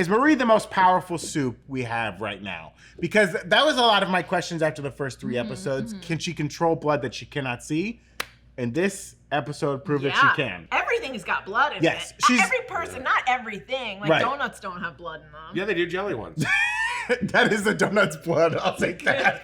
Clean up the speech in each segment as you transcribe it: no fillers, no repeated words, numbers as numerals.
is Marie the most powerful Supe we have right now? Because that was a lot of my questions after the first 3 episodes. Can she control blood that she cannot see? And this episode proved that she can. Everything's got blood in it. Every person, not everything. Like donuts don't have blood in them. Yeah, they do jelly ones. That is the donut's blood. I'll take that.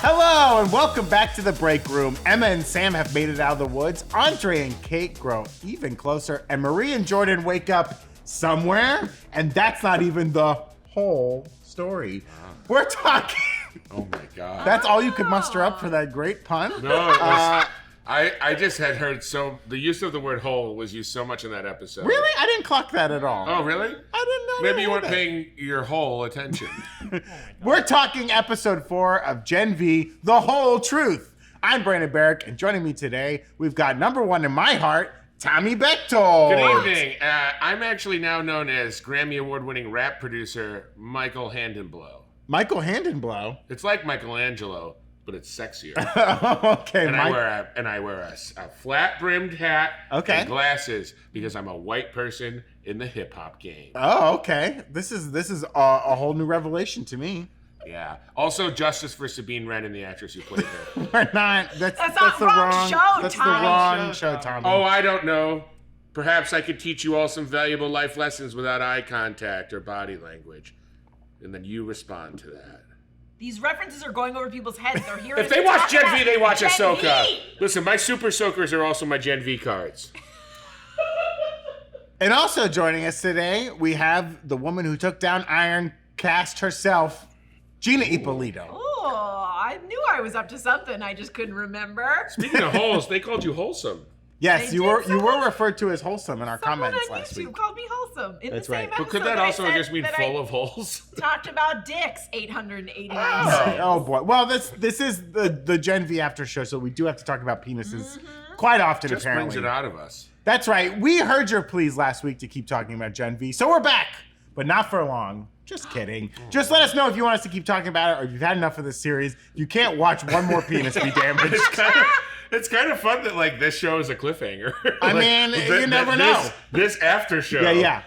Hello and welcome back to the break room. Emma and Sam have made it out of the woods. Andre and Cate grow even closer, and Marie and Jordan wake up somewhere, and that's not even the whole story. We're talking. Oh my God. That's all you could muster up for that great pun? No, it was, I just had heard the use of the word whole was used so much in that episode. Really? I didn't clock that at all. Oh, really? I didn't know. Maybe you weren't paying your whole attention. We're talking episode 4 of Gen V, The Whole Truth. I'm Brandon Barrick, and joining me today, we've got number 1 in my heart, Tommy Bechtold. Good evening. I'm actually now known as Grammy Award-winning rap producer Michael Handenblow. Michael Handenblow? It's like Michelangelo, but it's sexier. Okay, and I wear a flat-brimmed hat and glasses because I'm a white person in the hip-hop game. Oh, okay. This is a whole new revelation to me. Yeah. Also, justice for Sabine Wren, the actress who played her. We're not. That's the wrong show, That's Tommy. the wrong show, Tommy. Oh, I don't know. Perhaps I could teach you all some valuable life lessons without eye contact or body language. And then you respond to that. These references are going over people's heads. They're hearing. If they watch Gen V, they watch Gen Ahsoka. V. Listen, my Super Soakers are also my Gen V cards. And also joining us today, we have the woman who took down Iron Cast herself, Gina Ippolito. Oh, I knew I was up to something. I just couldn't remember. Speaking of holes, they called you wholesome. Yes, you were referred to as wholesome in our comments last week. Someone on YouTube called me wholesome in the same episode. But could that also just mean full of holes? Talked about dicks 889 Oh boy. Well, this is the Gen V after show, so we do have to talk about penises quite often. Just apparently brings it out of us. That's right. We heard your pleas last week to keep talking about Gen V, so we're back, but not for long. Just kidding. Just let us know if you want us to keep talking about it, or if you've had enough of this series. You can't watch one more penis be damaged. It's kind of fun that like this show is a cliffhanger. I mean, you never know. This after show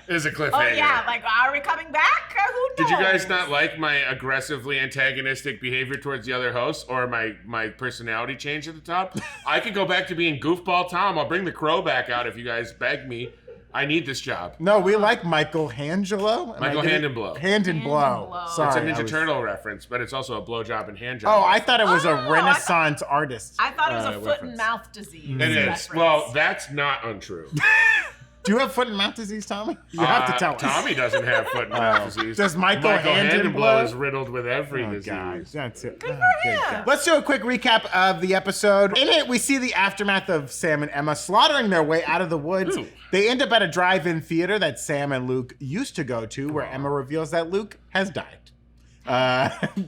is a cliffhanger. Oh yeah, like are we coming back? Who knows? Did you guys not like my aggressively antagonistic behavior towards the other hosts, or my personality change at the top? I could go back to being goofball Tom. I'll bring the crow back out if you guys beg me. I need this job. No, we like Michael Handenblow. Michael Handenblow. Handenblow. Sorry. It's a Ninja Turtle reference, but it's also a blowjob and hand job. Oh, I thought it was a Renaissance artist. I thought it was a foot and mouth disease. It is. Reference. Well, that's not untrue. Do you have foot and mouth disease, Tommy? You have to tell us. Tommy doesn't have foot and mouth disease. Does Michael Handenblow is riddled with every disease. God, that's it. Good for him. Let's do a quick recap of the episode. In it, we see the aftermath of Sam and Emma slaughtering their way out of the woods. Ooh. They end up at a drive-in theater that Sam and Luke used to go to, where Emma reveals that Luke has died.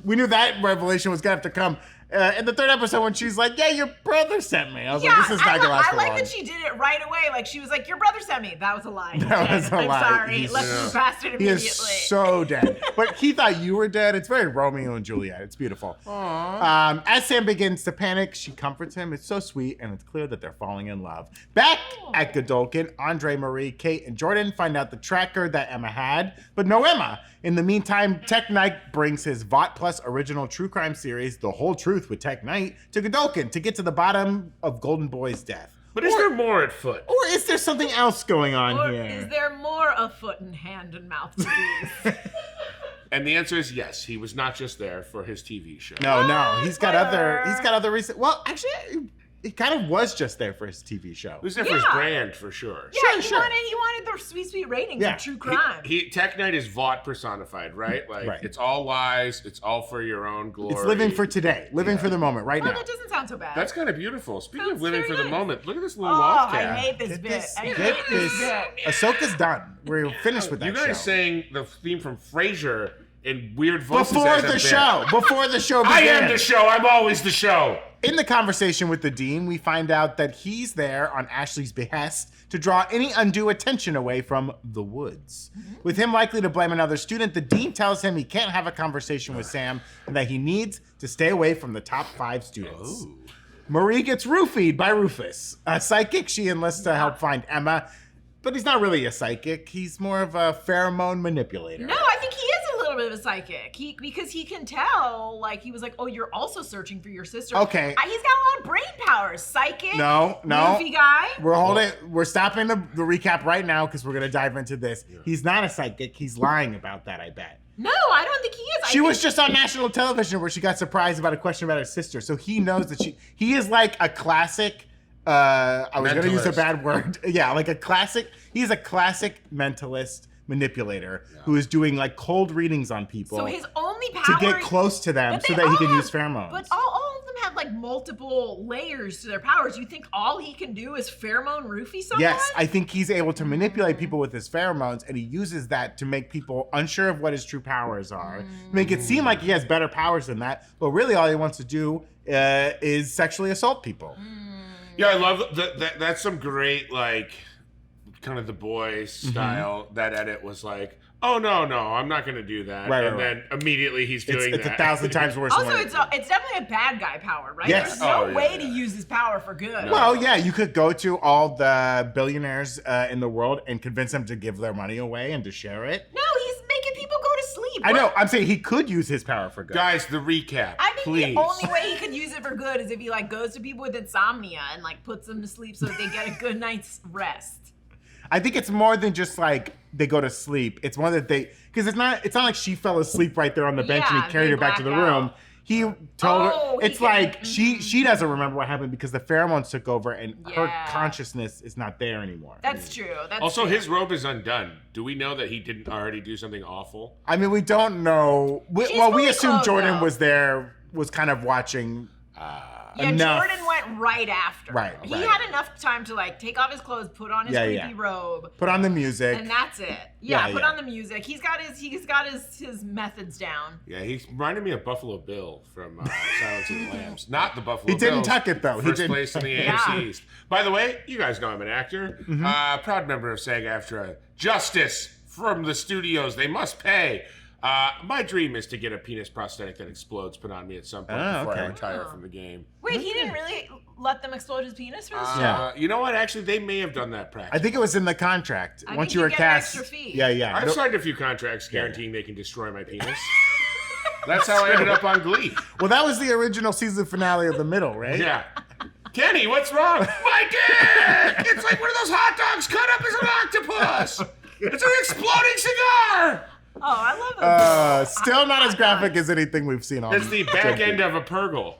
We knew that revelation was gonna have to come in the 3rd episode when she's like, "Yeah, your brother sent me." I was like, "This is not gonna last for long." I like that she did it right away. Like she was like, "Your brother sent me." That was a lie. That was a I'm lie. sorry. Let's move past it He immediately. is so dead. But he thought you were dead. It's very Romeo and Juliet. It's beautiful. As Sam begins to panic, she comforts him. It's so sweet, and it's clear that they're falling in love. Back at Godolkin, Andre, Marie, Cate, and Jordan find out the tracker that Emma had, but no Emma. In the meantime, Tek-Knight brings his Vought Plus original true crime series, The Whole Truth with Tek-Knight, to Godolkin to get to the bottom of Golden Boy's death. But is there more at foot? Or is there something else going on Or here? is there more of foot and hand and mouth disease? And the answer is yes. He was not just there for his TV show. No. He's got other reason. Well, actually, he kind of was just there for his TV show. He was there for his brand, for sure. Yeah, Sure. he wanted the sweet ratings of true crime. Tek-Knight is Vought personified, right? Like, It's all lies. It's all for your own glory. It's living for today. Living for the moment, right Well, now. that doesn't sound so bad. That's kind of beautiful. Speaking Sounds of living very for the nice. moment, look at this little love cat. I hate this bit. I hate this bit. Ahsoka's done. We're finished with that You guys show. sang the theme from Frasier in weird voices. Before the show began. I am the show. I'm always the show. In the conversation with the dean, we find out that he's there on Ashley's behest to draw any undue attention away from the woods. With him likely to blame another student, the dean tells him he can't have a conversation with Sam and that he needs to stay away from the top 5 students. Oh. Marie gets roofied by Rufus, a psychic she enlists to help find Emma. But he's not really a psychic. He's more of a pheromone manipulator. No, I think he is a little bit of a psychic. Because he can tell, like, he was like, oh, you're also searching for your sister. Okay. He's got a lot of brain powers. Psychic. No. Goofy guy. We're stopping the recap right now because we're going to dive into this. Yeah. He's not a psychic. He's lying about that, I bet. No, I don't think he is. She was just on national television where she got surprised about a question about her sister. So he knows that he is like a classic... I was going to use a bad word. Yeah, like he's a classic mentalist manipulator who is doing like cold readings on people. So his only power... to get close to them so that he can use pheromones. But all of them have like multiple layers to their powers. You think all he can do is pheromone roofie someone? Yes, I think he's able to manipulate people with his pheromones, and he uses that to make people unsure of what his true powers are. Make it seem like he has better powers than that, but really all he wants to do is sexually assault people. Yeah, I love that. That's some great, like, kind of The Boys style. That edit was like, oh, no, I'm not going to do that. And then immediately he's doing that. It's 1,000 times worse. Also, it's definitely a bad guy power, right? Yes. There's no way to use his power for good. No. Well, yeah, you could go to all the billionaires in the world and convince them to give their money away and to share it. No, he's making people go to sleep. I know. I'm saying he could use his power for good. Guys, the recap. I think please. The only way he could use it for good is if he like goes to people with insomnia and like puts them to sleep so that they get a good night's rest. I think it's more than just like they go to sleep. It's more that because it's not like she fell asleep right there on the bench and he carried her back to the room. He told her it's like she doesn't remember what happened because the pheromones took over and her consciousness is not there anymore. That's true. Also, his robe is undone. Do we know that he didn't already do something awful? I mean, we don't know. We assume Jordan was there, was kind of watching. Enough. Jordan went right after. Right. He had enough time to like take off his clothes, put on his creepy robe, put on the music, and that's it. Put on the music. He's got his methods down. Yeah, he reminded me of Buffalo Bill from Silence of the Lambs. Not the Buffalo Bill. He didn't tuck it though. First place in the AFC East. By the way, you guys know I'm an actor. Proud member of SAG-AFTRA. Justice from the studios. They must pay. My dream is to get a penis prosthetic that explodes put on me at some point before I retire from the game. Wait, he didn't really let them explode his penis for the show? Yeah. You know what? Actually, they may have done that practice. I think it was in the contract. Once you were cast. Extra fee. Yeah. I've signed a few contracts guaranteeing they can destroy my penis. That's how I ended up on Glee. Well, that was the original season finale of The Middle, right? Yeah. Kenny, what's wrong? My dick! It's like one of those hot dogs cut up as an octopus! It's an exploding cigar! Oh, I love it. Still not as graphic as anything we've seen on. It's the back end of a Purgle.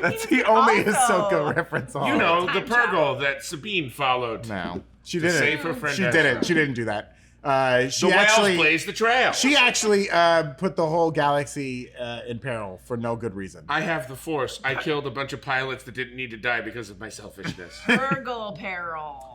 That's the only Ahsoka reference on. You know, the Purgle that Sabine followed. No, she didn't. Save her friend. She didn't do that. She the actually whales blaze the trail. She actually put the whole galaxy in peril for no good reason. I have the Force. I killed a bunch of pilots that didn't need to die because of my selfishness. Purgle peril.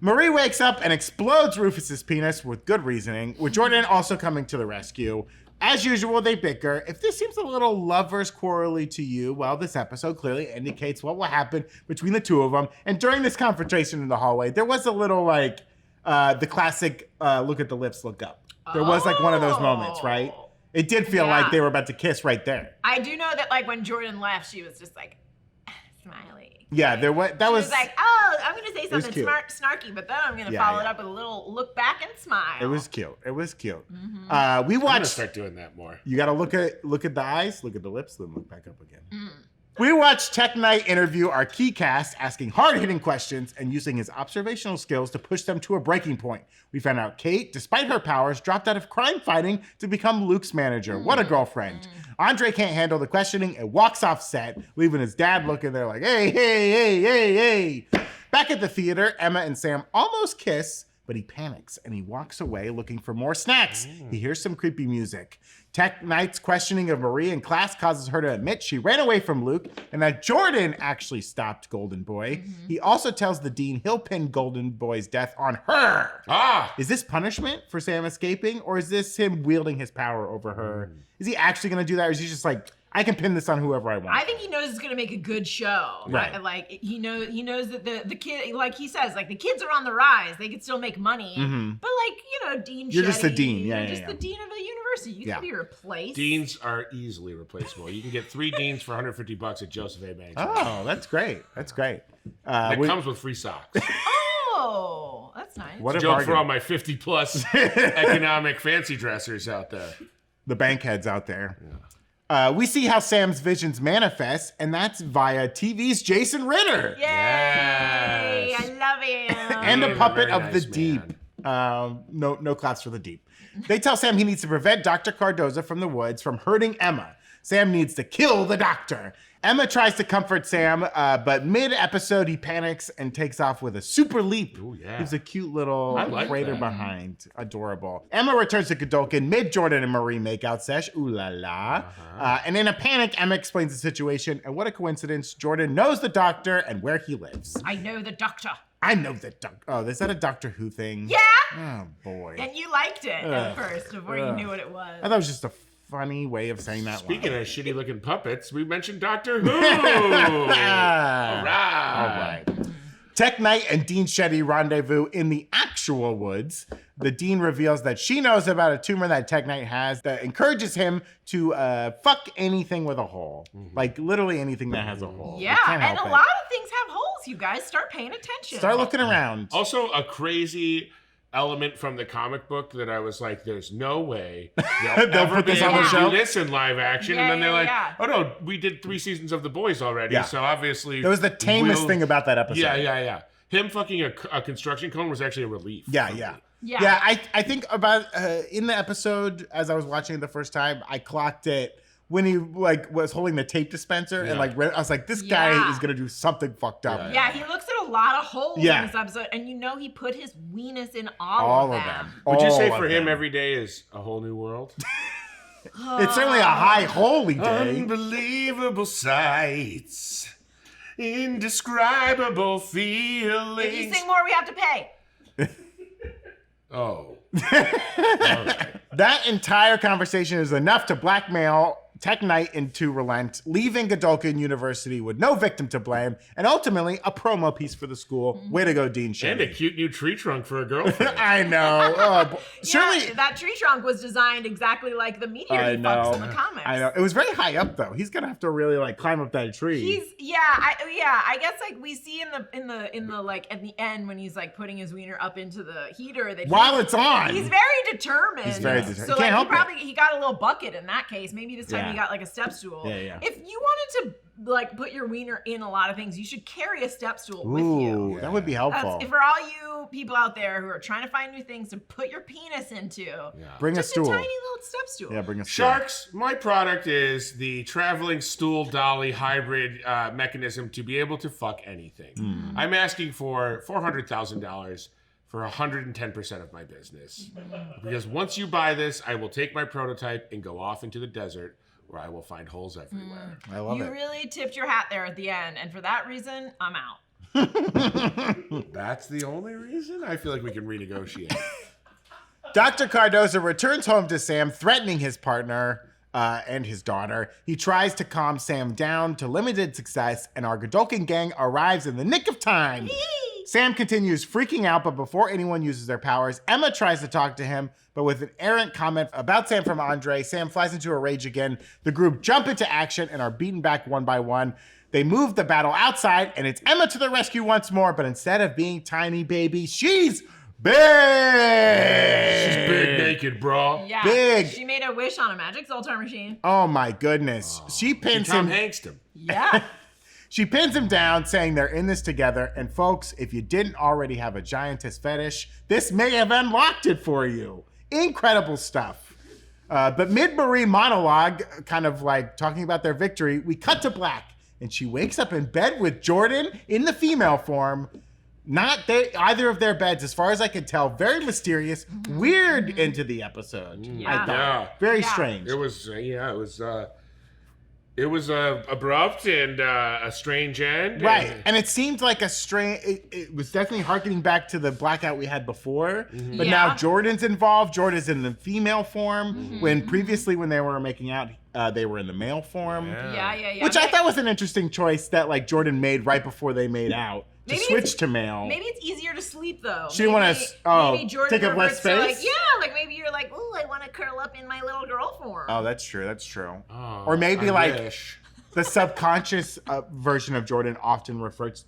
Marie wakes up and explodes Rufus's penis with good reasoning, with Jordan also coming to the rescue. As usual, they bicker. If this seems a little lovers quarrelly to you, well, this episode clearly indicates what will happen between the two of them. And during this confrontation in the hallway, there was a little like the classic look at the lips, look up. There was like one of those moments, right? It did feel like they were about to kiss right there. I do know that like when Jordan left, she was just like smiley. Yeah, there was. That she was like, oh, I'm gonna say something snarky, but then I'm gonna follow it up with a little look back and smile. It was cute. We watched. I'm gonna start doing that more. You gotta look at the eyes, look at the lips, then look back up again. We watched Tek-Knight interview our key cast, asking hard-hitting questions and using his observational skills to push them to a breaking point. We found out Cate, despite her powers, dropped out of crime fighting to become Luke's manager. What a girlfriend. Andre can't handle the questioning and walks off set, leaving his dad looking there like, hey. Back at the theater, Emma and Sam almost kiss, but he panics and he walks away looking for more snacks. He hears some creepy music. Tek-Knight's questioning of Marie in class causes her to admit she ran away from Luke and that Jordan actually stopped Golden Boy. He also tells the dean he'll pin Golden Boy's death on her. Is this punishment for Sam escaping, or is this him wielding his power over her? Is he actually going to do that, or is he just like, I can pin this on whoever I want? I think he knows it's gonna make a good show. Right. Like he knows that the kid, like he says, like the kids are on the rise. They can still make money. But like, Dean You're just the Shetty, dean. You're Yeah, just the dean of a university. You can be replaced. Deans are easily replaceable. You can get 3 deans for $150 at Joseph A. Banks. Oh, that's great. That's great. It comes with free socks. Oh, that's nice. What a Joke bargain. for all my 50+ economic fancy dressers out there. The bankheads out there. We see how Sam's visions manifest, and that's via TV's Jason Ritter. Yay! Yes. I love him. And a puppet Very of nice the deep. man. No claps for the deep. They tell Sam he needs to prevent Dr. Cardoza from the woods from hurting Emma. Sam needs to kill the doctor. Emma tries to comfort Sam, but mid-episode he panics and takes off with a super leap. Ooh, yeah. He's a cute little I like crater that. behind. Adorable. Emma returns to Godolkin mid-Jordan and Marie makeout sesh. Ooh la la. And in a panic, Emma explains the situation, and what a coincidence. Jordan knows the doctor and where he lives. I know the doctor. I know that doctor. Oh, is that a Doctor Who thing? Yeah. Oh, boy. And you liked it at first before you knew what it was. I thought it was just a funny way of saying that. Speaking line. of shitty looking puppets, we mentioned Doctor Who. All All right. right. Tek-Knight and Dean Shetty rendezvous in the actual woods. The dean reveals that she knows about a tumor that Tek-Knight has that encourages him to fuck anything with a hole. Like literally anything that has a hole. You Yeah, can't and help a it. lot of things have holes, you guys. Start paying attention. Start looking around. Also, a crazy element from the comic book that I was like, there's no way they'll ever put be this on able the to show? do this in live action. Yeah, and then they're like, yeah. oh no, we did 3 seasons of The Boys already. Yeah. So obviously. It was the tamest thing about that episode. Yeah. Him fucking a construction cone was actually a relief. Yeah. Yeah, I think about in the episode as I was watching it the first time, I clocked it when he like was holding the tape dispenser and like I was like, this guy Yeah. is gonna do something fucked up. Yeah, he looks at a lot of holes Yeah. in this episode, and he put his weenus in all of them. Would you say All for of him them. every day is a whole new world? It's certainly a high holy day. Unbelievable sights, indescribable feelings. If you sing more, we have to pay. Oh. That entire conversation is enough to blackmail Tek-Knight into relent, leaving Godolkin University with no victim to blame, and ultimately a promo piece for the school. Way to go, Dean And a Shetty. cute new tree trunk for a girlfriend. I know. Oh, surely. Yeah, that tree trunk was designed exactly like the meteor I he know. fucks in the comics. I know. It was very high up though. He's gonna have to really like climb up that tree. I guess like we see in the like at the end when he's like putting his wiener up into the heater that While it's on. he's very determined. He's very determined. So He can't help it. he got a little bucket in that case. Maybe this time Yeah. he got like a step stool. Yeah. If you wanted to like put your wiener in a lot of things, you should carry a step stool with you. Ooh, that would be helpful. For all you people out there who are trying to find new things to put your penis into, Bring just a stool. a tiny little step stool. Yeah, bring a stool. Sharks, my product is the traveling stool dolly hybrid mechanism to be able to fuck anything. I'm asking for $400,000 for 110% of my business. Because once you buy this, I will take my prototype and go off into the desert where I will find holes everywhere. I love You it. really tipped your hat there at the end, and for that reason, I'm out. That's the only reason? I feel like we can renegotiate. Dr. Cardoza returns home to Sam, threatening his partner and his daughter. He tries to calm Sam down to limited success, and our Godolkin gang arrives in the nick of time. Sam continues freaking out, but before anyone uses their powers, Emma tries to talk to him, but with an errant comment about Sam from Andre, Sam flies into a rage again. The group jump into action and are beaten back one by one. They move the battle outside, and it's Emma to the rescue once more, but instead of being tiny baby, she's big! She's big naked, bro. Yeah. Big. She made a wish on a magic soul time machine. Oh my goodness. She pins Tom him. Hanks him. Yeah. She pins him down, saying they're in this together. And folks, if you didn't already have a giantess fetish, this may have unlocked it for you. Incredible stuff. But mid-Marie monologue, kind of like talking about their victory, we cut to black. And she wakes up in bed with Jordan in the female form. Not either of their beds, as far as I could tell. Very mysterious, weird into the episode. I thought very strange. It was abrupt and a strange end. Right, and it seemed like a strange. It was definitely harkening back to the blackout we had before. But now Jordan's involved. Jordan's in the female form. When previously, when they were making out, they were in the male form. Yeah. Which I thought was an interesting choice that like Jordan made right before they made out. To switch to male. Maybe it's easier to sleep though. She want to take up less space. Like maybe you're like, oh, I want to curl up in my little girl form. Oh, that's true. That's true. Oh, or maybe I like wish. the subconscious version of Jordan often reverts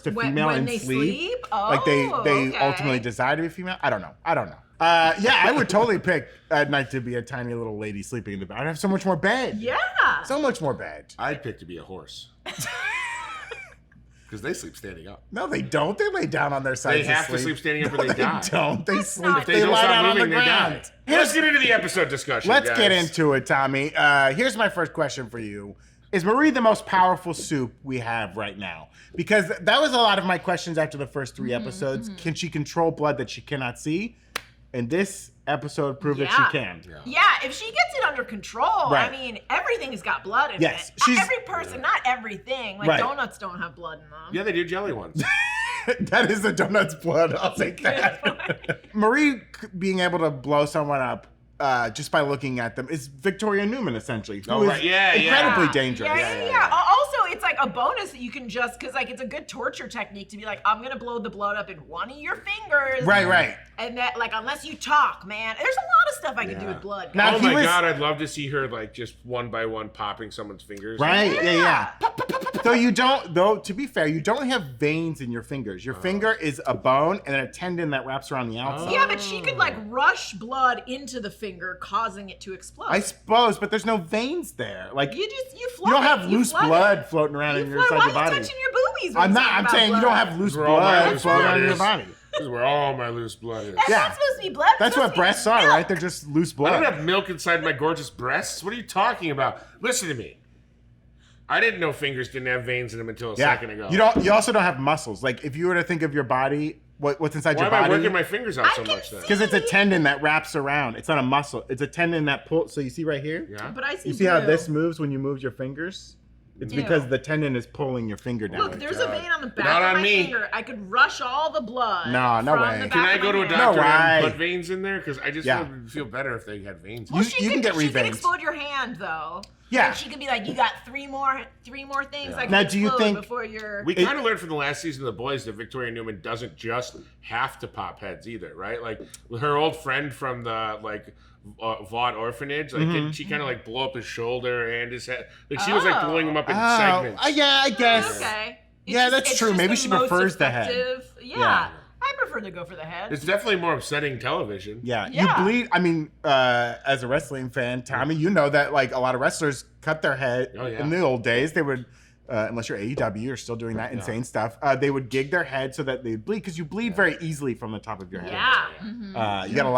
to female when in they sleep. Oh, Like they ultimately desire to be female. I don't know. Yeah, I would totally pick at night to be a tiny little lady sleeping in the bed. I'd have so much more bed. Yeah. So much more bed. I'd pick to be a horse. Because they sleep standing up. No, they don't. They lay down on their sides. They have to sleep standing up or they die. They don't. They sleep. not- They don't lie stop down on the moving, they ground. die. Let's get into the episode discussion. Let's guys. get into it, Tommy. Here's my first question for you. Is Marie the most powerful Supe we have right now? Because that was a lot of my questions after the first 3 episodes. Can she control blood that she cannot see? And this episode proved that she can. Yeah, if she gets it under control, Right. I mean, everything's got blood in Yes, it. she's- Every person, not everything. Like Right. donuts don't have blood in them. Yeah, they do jelly ones. That is the donut's blood. I'll take that. Marie being able to blow someone up just by looking at them is Victoria Newman, essentially. Who is right. Yeah, incredibly yeah. dangerous. Yeah. Also, it's like a bonus that you can just, because like it's a good torture technique to be like, I'm gonna blow the blood up in one of your fingers. Right. And that, like, unless you talk, man, there's a lot of stuff I can do with blood. Now, Oh he my was- god, I'd love to see her like just one by one popping someone's fingers. Right? Yeah. Though you don't, to be fair, you don't have veins in your fingers. Your finger is a bone and a tendon that wraps around the outside. Yeah, but she could like rush blood into the finger, causing it to explode. I suppose, but there's no veins there. Like you flood don't it. have You loose flood blood it. floating around in You your flood- inside your Why are body. you touching your boobies? when I'm you not. talk I'm about saying you blood? don't have loose Where all my blood loose floating blood around in your is. body. This is where all my loose blood is. That's Yeah. not supposed to be blood. That's what breasts are, right? They're just loose I blood. don't have milk inside my gorgeous breasts. What are you talking about? Listen to me. I didn't know fingers didn't have veins in them until a second ago. You also don't have muscles. Like if you were to think of your body, what's inside Why your am I body? working my fingers out so much then? Because it's a tendon that wraps around. It's not a muscle. It's a tendon that pulls. So you see right here? Yeah. But I see. You see how blue. this moves when you move your fingers? It's Ew. because the tendon is pulling your finger down. Look, there's a vein on the back Not of on my me. finger. I could rush all the blood. No, no from way. the Can back Can I of go my to a hand. doctor No and way. put veins in there? Because I just would feel better if they had veins. Well, You can get she could reveins. explode your hand though. Yeah. And she could be like, you got three more things I can Now, do you explode think- before you're. We kind of learned from the last season of The Boys that Victoria Newman doesn't just have to pop heads either, right? Like her old friend from the Vought orphanage, like didn't she kind of like blow up his shoulder and his head? Like she was like blowing him up in segments. Yeah, I guess. Okay. Yeah, that's it's true. just Maybe the she most prefers the head. effective- Yeah. Yeah. I prefer to go for the head. It's definitely more upsetting television. Yeah, Yeah. you bleed. I mean, as a wrestling fan, Tommy, you know that like a lot of wrestlers cut their head. Oh, yeah. In the old days, they would, unless you're AEW, you're still doing that insane stuff. They would gig their head so that they'd bleed because you bleed very easily from the top of your head. Yeah. You got a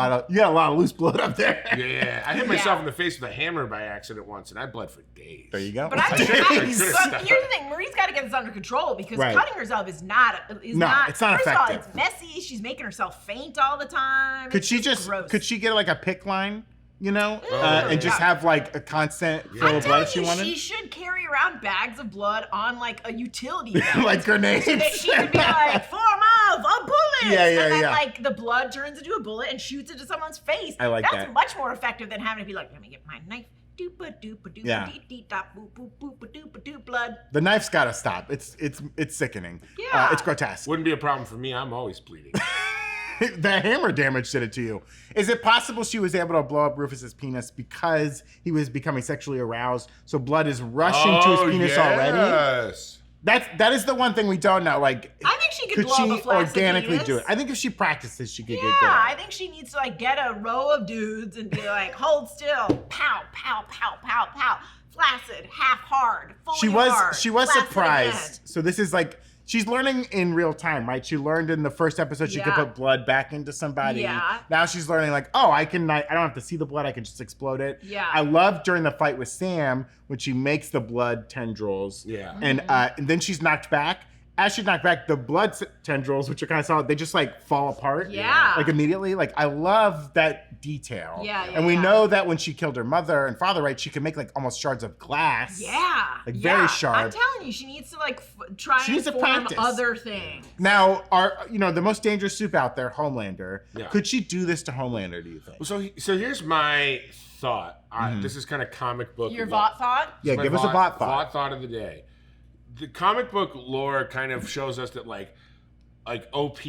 lot of loose blood up there. Yeah, I hit myself in the face with a hammer by accident once, and I bled for days. There you go. But I could've but stopped. here's the thing: Marie's got to get this under control because Right. cutting herself is not. it's not First of all, effective. it's messy. She's making herself faint all the time. Could It's she gross. could she get like a pick line, and yeah. just have like a constant flow I'm of blood telling if she you, wanted? she should carry around bags of blood on like a utility belt. Like grenades. So that she could be like, form of a bullet. Yeah, and then yeah. like the blood turns into a bullet and shoots into someone's face. I like That's that. much more effective than having to be like, let me get my knife. Doopa doopa doopa Yeah. dee dee da boop boop boop doopa doop blood. The knife's got to stop. It's sickening. Yeah. It's grotesque. Wouldn't be a problem for me. I'm always bleeding. The hammer damage did it to you. Is it possible she was able to blow up Rufus's penis because he was becoming sexually aroused? So blood is rushing to his penis already. Yes. That is the one thing we don't know. Like, I think she could blow up a she flaccid organically penis. do it? I think if she practices, she could get Yeah, good. I think she needs to like get a row of dudes and be like, hold still, pow, pow, pow, pow, pow, flaccid, half hard, fully hard. She was flaccid surprised. again. So this is like she's learning in real time, right? She learned in the first episode she could Yeah. put blood back into somebody. Yeah. Now she's learning like, oh, I don't have to see the blood. I can just explode it. Yeah. I love during the fight with Sam when she makes the blood tendrils. Yeah. And then she's knocked back as she knocked back, the blood tendrils, which are kind of solid, they just like fall apart. Yeah. Like immediately. Like I love that detail. Yeah. And we know that when she killed her mother and father, right, she could make like almost shards of glass. Yeah. Like very sharp. I'm telling you, she needs to like try She and needs to form practice. other things. Now, the most dangerous Supe out there, Homelander. Yeah. Could she do this to Homelander, do you think? So here's my thought. This is kind of comic book. Your Vought thought? Yeah, My give us a Vought thought. Vought thought of the day. The comic book lore kind of shows us that like OP,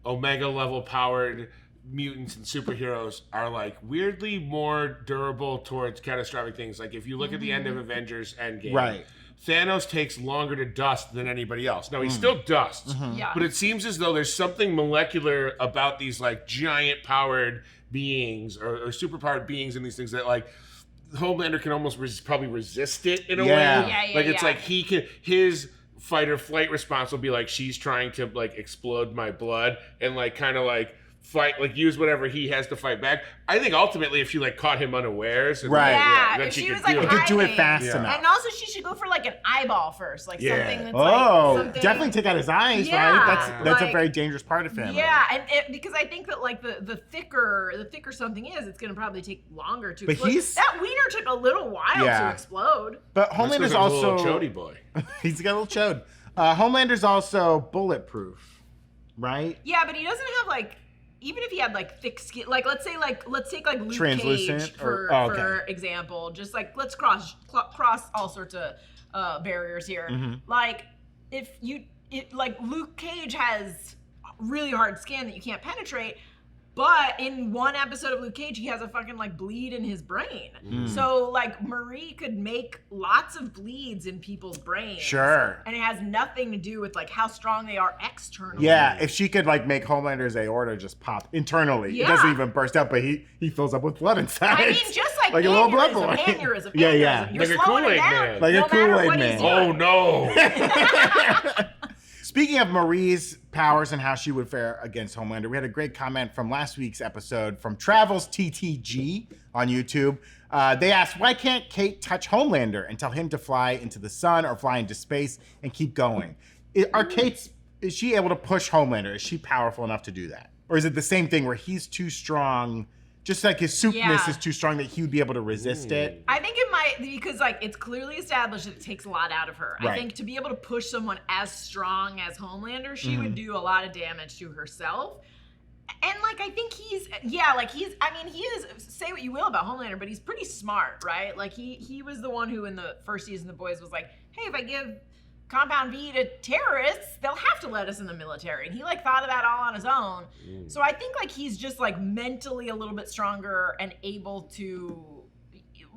Omega level powered mutants and superheroes are like weirdly more durable towards catastrophic things. Like if you look at the end of Avengers Endgame, Right. Thanos takes longer to dust than anybody else. No, he still dusts, Yeah. but it seems as though there's something molecular about these like giant powered beings or super powered beings and these things that like Homelander can almost probably resist it in a way. Yeah, Like it's yeah. like his fight or flight response will be like she's trying to like explode my blood and like kind of like fight, like use whatever he has to fight back. I think ultimately if she like caught him unawares, and, Right. Yeah, then if she she could was like do it. Could do it hiding. fast Yeah. enough. And also, she should go for like an eyeball first, like Yeah. something that's Oh, like something. definitely take out his eyes, Yeah, right? That's a like- very dangerous part of him. Yeah, and because I think that like the thicker something is, it's gonna probably take longer to. But explode. he's- that wiener took a little while Yeah. to explode. But That's 'cause Homelander's he's a little also chody boy. he's got a little chode. Homelander's also bulletproof, right? Yeah, but he doesn't have like. Even if he had like thick skin, like let's take like Luke Translucent Cage or- for example, just like let's cross all sorts of barriers here. Like if like Luke Cage has really hard skin that you can't penetrate, but in one episode of Luke Cage he has a fucking like bleed in his brain. So like Marie could make lots of bleeds in people's brains. Sure. And it has nothing to do with like how strong they are externally. Yeah, if she could like make Homelander's aorta just pop internally, it Yeah. doesn't even burst out, but he fills up with blood inside. I mean, just like, Like a little blood boy. aneurysm. Yeah, aneurysm. yeah. You're Like a slowing it Kool-Aid down. man. Like a no matter Kool-Aid what man. he's Oh doing. no! Speaking of Marie's powers and how she would fare against Homelander, we had a great comment from last week's episode from Travels TTG on YouTube. They asked, why can't Cate touch Homelander and tell him to fly into the sun or fly into space and keep going? Is she able to push Homelander? Is she powerful enough to do that? Or is it the same thing where he's too strong, just like his soupness Yeah. is too strong that he would be able to resist it? I think it might, because like it's clearly established that it takes a lot out of her. I Right. think to be able to push someone as strong as Homelander, she would do a lot of damage to herself. And like I think he is, say what you will about Homelander, but he's pretty smart, right? Like he was the one who in the first season of The Boys was like, hey, if I give Compound V to terrorists, they'll have to let us in the military. And he like thought of that all on his own. So I think like he's just like mentally a little bit stronger and able to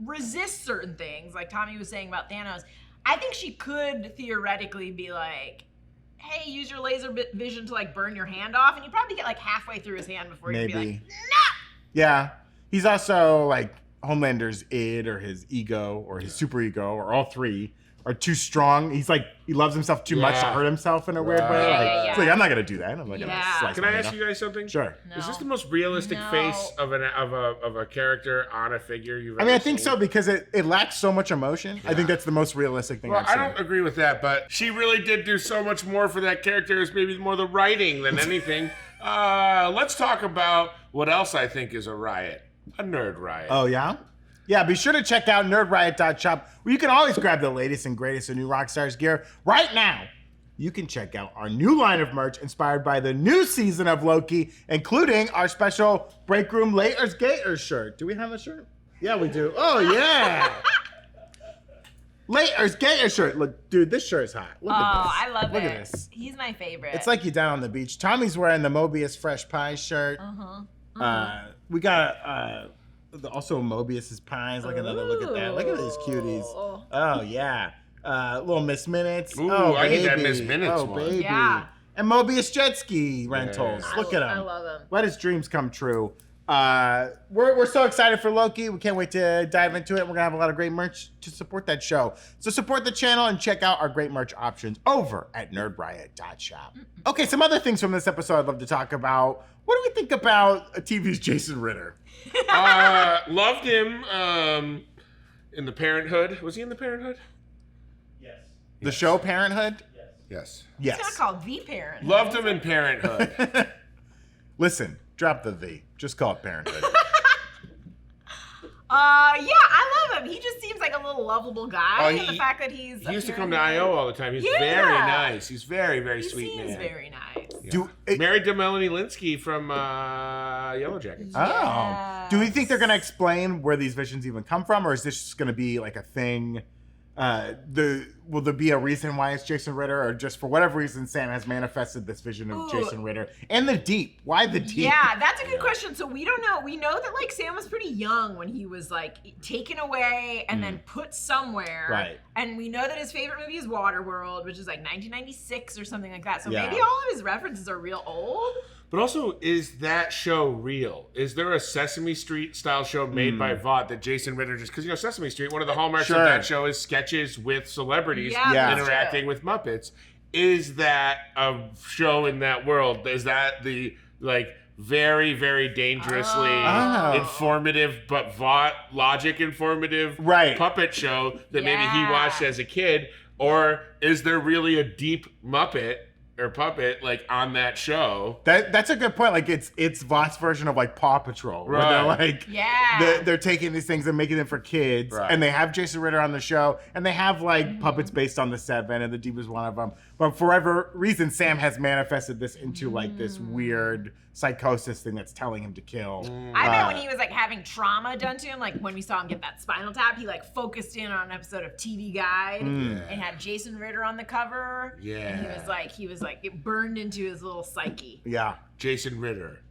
resist certain things. Like Tommy was saying about Thanos. I think she could theoretically be like, hey, use your laser vision to like burn your hand off. And you probably get like halfway through his hand before you'd be like, Maybe. Yeah. He's also like Homelander's id or his ego or his superego or all three are too strong. He's like, he loves himself too much to Yeah. hurt himself in a weird way. Right. Like, Yeah. It's like, I'm not going to do that. I'm not going to Yeah. slice Can my I hand ask off. you guys something? Sure. Is this No. the most realistic No. face of a character on a figure you've ever I mean, I think seen? so because it lacks so much emotion. I think that's the most realistic thing Well, I've I seen. don't agree with that, but she really did do so much more for that character. It's maybe more the writing than anything. Let's talk about what else I think is a riot. A nerd riot. Oh, yeah? Yeah, be sure to check out nerdriot.shop where you can always grab the latest and greatest of new Rockstars gear. Right now, you can check out our new line of merch inspired by the new season of Loki, including our special Breakroom Laters Gators shirt. Do we have a shirt? Yeah, we do. Oh, yeah. Laters Gators shirt. Look, dude, this shirt's hot. Look at this. I love Look it. at this. He's my favorite. It's like you down on the beach. Tommy's wearing the Mobius Fresh Pie shirt. We got also Mobius's pies. Like another look at that. Look at these cuties. Oh yeah. Little Miss Minutes. Ooh, oh, I baby. get that Miss Minutes Oh one. baby. Yeah. And Mobius jet ski rentals. Yes. Look at him. I love him. Let his dreams come true. We're so excited for Loki. We can't wait to dive into it. We're gonna have a lot of great merch to support that show. So support the channel and check out our great merch options over at nerdriot.shop. Okay, some other things from this episode I'd love to talk about. What do we think about TV's Jason Ritter? Loved him in the Parenthood. Was he in the Parenthood? The show Parenthood? Yes. Yes. It's not called The Parent. Loved him in Parenthood. Listen, drop the "the." Just call it Parenthood. Yeah, I love him. He just seems like a little lovable guy. And the fact that he used to come to I.O. all the time. He's very nice. He's very, very sweet man. He seems very nice. Yeah. Married to Melanie Linsky from Yellow Jackets. Oh. Do we think they're going to explain where these visions even come from, or is this just going to be like a thing? Will there be a reason why it's Jason Ritter, or just for whatever reason Sam has manifested this vision of Jason Ritter? And the Deep. Why the Deep? Yeah, that's a good question. So we don't know. We know that like Sam was pretty young when he was like taken away and then put somewhere. Right. And we know that his favorite movie is Waterworld, which is like 1996 or something like that. So maybe all of his references are real old. But also, is that show real? Is there a Sesame Street style show made by Vought that Jason Ritter just, because Sesame Street, one of the hallmarks of that show is sketches with celebrities interacting with Muppets. Is that a show in that world? Is that the very, very dangerously informative but Vought logic informative puppet show that maybe he watched as a kid? Or is there really a deep Muppet or puppet on that show? That's a good point. Like it's Vought's version of like Paw Patrol, where they're like they're taking these things and making them for kids, and they have Jason Ritter on the show, and they have like puppets based on the Seven, and the Deep is one of them. But for whatever reason, Sam has manifested this into like this weird psychosis thing that's telling him to kill. I bet when he was like having trauma done to him, like when we saw him get that Spinal Tap, he like focused in on an episode of TV Guide and had Jason Ritter on the cover. Yeah. And he was like it burned into his little psyche. Yeah. Jason Ritter,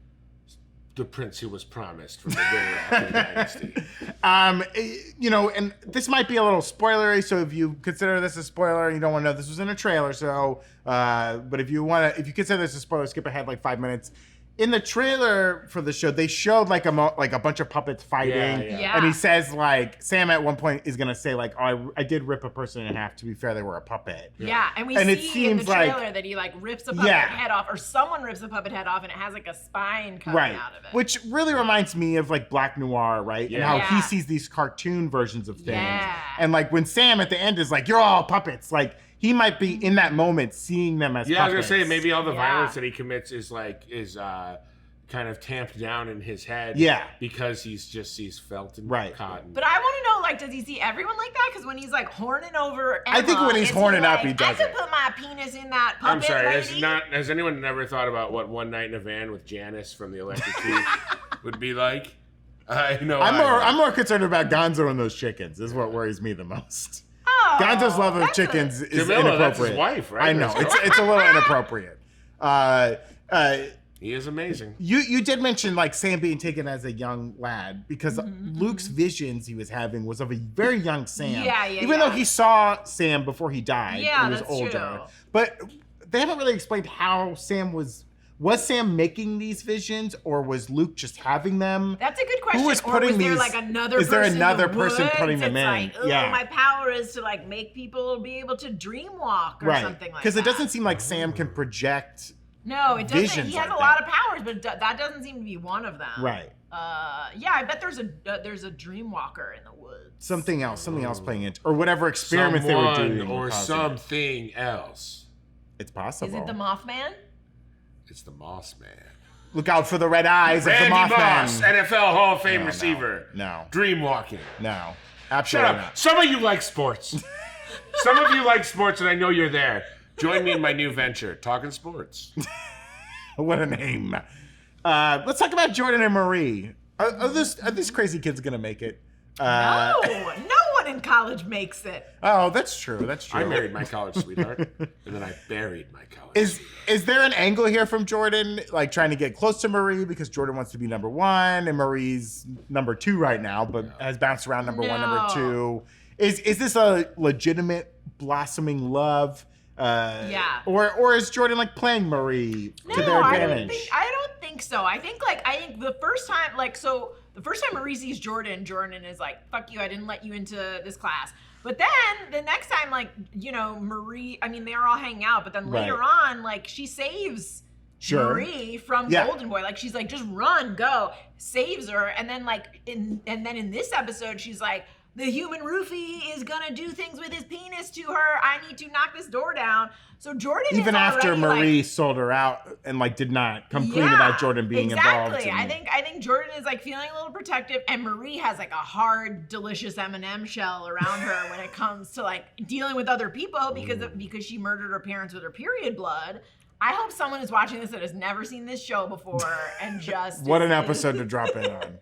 the prince who was promised from the Ritter dynasty. And this might be a little spoilery, so if you consider this a spoiler, you don't want to know this was in a trailer. So, but if you consider this a spoiler, skip ahead like 5 minutes. In the trailer for the show, they showed like a bunch of puppets fighting, and he says like Sam at one point is gonna say like, "Oh, I did rip a person in half. To be fair, they were a puppet." Yeah, and we see in the trailer that he like rips a puppet head off, or someone rips a puppet head off, and it has like a spine coming out of it. Which really reminds me of like Black Noir, right? Yeah. And how he sees these cartoon versions of things, and like when Sam at the end is like, "You're all puppets," like. He might be in that moment seeing them as puppets. I was gonna say maybe all the violence that he commits is kind of tamped down in his head. Yeah, because he sees felt and cotton. But I want to know, like, does he see everyone like that? Because when he's like horning over Emma, I think when he's horning up, he does. I could put my penis in that puppet. I'm sorry. Lady. Has anyone never thought about what One Night in a Van with Janice from the Electric Sheep would be like? I'm more concerned about Gonzo and those chickens. Is what worries me the most. Gonzo's love of chickens is inappropriate. That's his wife, right? I know. It's a little inappropriate. He is amazing. You did mention like Sam being taken as a young lad because Luke's visions he was having was of a very young Sam. Even though he saw Sam before he died. Yeah, he was that's older. true. But they haven't really explained how Sam was. Was Sam making these visions, or was Luke just having them? That's a good question. Who was putting or was there these? Like another? Is there person another in the person woods? putting them it's in? Like, my power is to like make people be able to dream walk or something like that. Because it doesn't seem like Sam can project. No, it doesn't. Visions He has like a lot of powers, but that doesn't seem to be one of them. Right. I bet there's a dream walker in the woods. Something else playing into, or whatever experiments they were doing, or something else. It's possible. Is it the Mothman? It's the Moss Man. Look out for the red eyes of the Randy Mothman. Moss, NFL Hall of Fame receiver. No. Dream walking. No. Absolutely Shut up. Some of you like sports. Some of you like sports, and I know you're there. Join me in my new venture, Talking Sports. What a name. Let's talk about Jordan and Marie. Are these crazy kids going to make it? No one in college makes it. Oh, that's true. That's true. I married my college sweetheart, and then I buried my college. Is there an angle here from Jordan, like trying to get close to Marie because Jordan wants to be number one, and Marie's number two right now, but has bounced around number one, number two? Is this a legitimate blossoming love? Or is Jordan like playing Marie to their advantage? I don't think so. I think the first time Marie sees Jordan is like, fuck you, I didn't let you into this class. But then the next time, Marie, I mean, they're all hanging out, but then later on, she saves Marie from Golden Boy. She's like, just run, go, saves her. And then in this episode, she's like, the human roofie is gonna do things with his penis to her. I need to knock this door down. So Jordan even is after already, Marie like, sold her out and like did not come clean about Jordan being involved. Exactly. I think Jordan is like feeling a little protective, and Marie has like a hard, delicious M&M shell around her when it comes to like dealing with other people because she murdered her parents with her period blood. I hope someone is watching this that has never seen this show before and just what an episode to drop in on.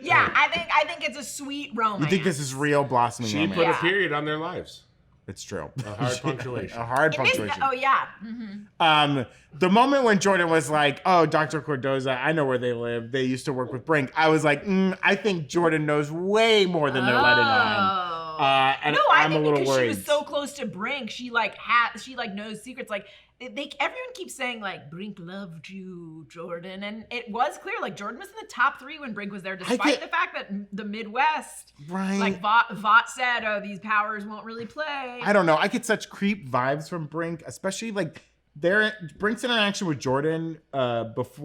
Yeah, I think it's a sweet romance. You think this is real blossoming She romance? put a period on their lives. It's true. A hard punctuation. A hard punctuation. Oh yeah. Mm-hmm. The moment when Jordan was like, "Oh, Dr. Cordoza, I know where they live. They used to work with Brink." I was like, I think Jordan knows way more than they're letting on. And no, I I'm think a little because worried. she was so close to Brink, she knows secrets. Like everyone keeps saying like Brink loved you, Jordan, and it was clear like Jordan was in the top 3 when Brink was there, despite the fact that the Midwest, right? Like Vought said, "Oh, these powers won't really play." I don't know. I get such creep vibes from Brink, especially like Brink's interaction with Jordan with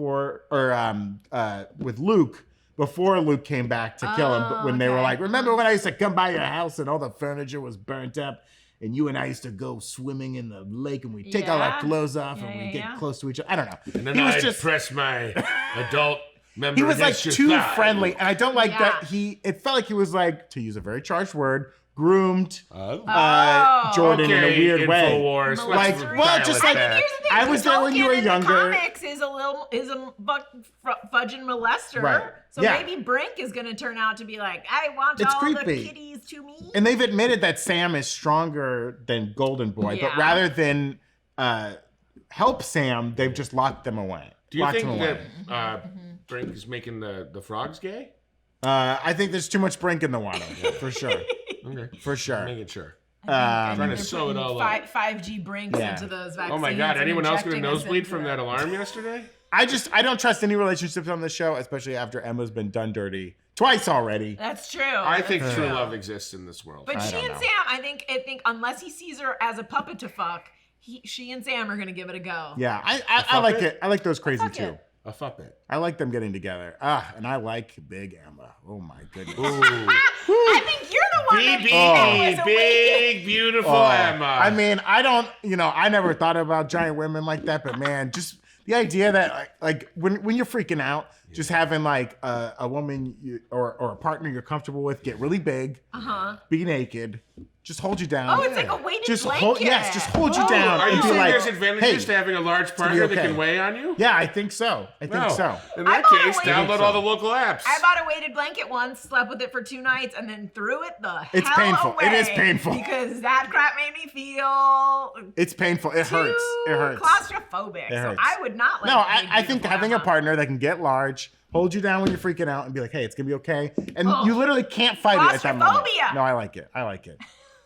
Luke. Before Luke came back to kill him, but when they were like, remember when I used to come by your house and all the furniture was burnt up and you and I used to go swimming in the lake and we'd take all our clothes off and we'd get close to each other. I don't know. And then I'd press my adult member He was like against your too thigh. friendly. And I don't like that it felt like he was like, to use a very charged word, groomed Jordan in a weird way. InfoWars. Like, well, just like, I was there when you were younger. Comics is a fudging molester. Right. So maybe Brink is going to turn out to be like, I want It's all creepy. the kitties to me. And they've admitted that Sam is stronger than Golden Boy, but rather than help Sam, they've just locked them away. Do you think that Brink is making the frogs gay? I think there's too much Brink in the water, for sure. Okay. For sure. Making sure. Trying to sew it all up. 5G Brinks into those vaccines. Oh my God! Anyone else going to injecting us nosebleed into from it. that alarm yesterday? I don't trust any relationships on this show, especially after Emma's been done dirty twice already. That's true. I think true love exists in this world. But she and Sam, I think unless he sees her as a puppet to fuck, she and Sam are gonna give it a go. Yeah, I like it. I like those crazy too. it. A puppet. I like them getting together. And I like Big Emma. Oh my goodness. I think you're the one that Big, beautiful Emma. I mean, I never thought about giant women like that, but man, just the idea that like when you're freaking out, just having like a woman or a partner you're comfortable with get really big, be naked, just hold you down. Oh, it's like a weighted blanket. Just hold you down. Are you and be saying like, there's advantages to having a large partner that okay. can weigh on you? Yeah, I think so. In that case, download all the local apps. I bought a weighted blanket once, slept with it for 2 nights, and then threw it the It's hell painful. away. It is painful. Because that crap made me feel It's painful. It hurts. It hurts. Claustrophobic. It hurts. So I would not like No, I think having a partner that can get large, hold you down when you're freaking out, and be like, hey, it's going to be okay. And you literally can't fight it at that moment. Claustrophobia. No, I like it. I like it.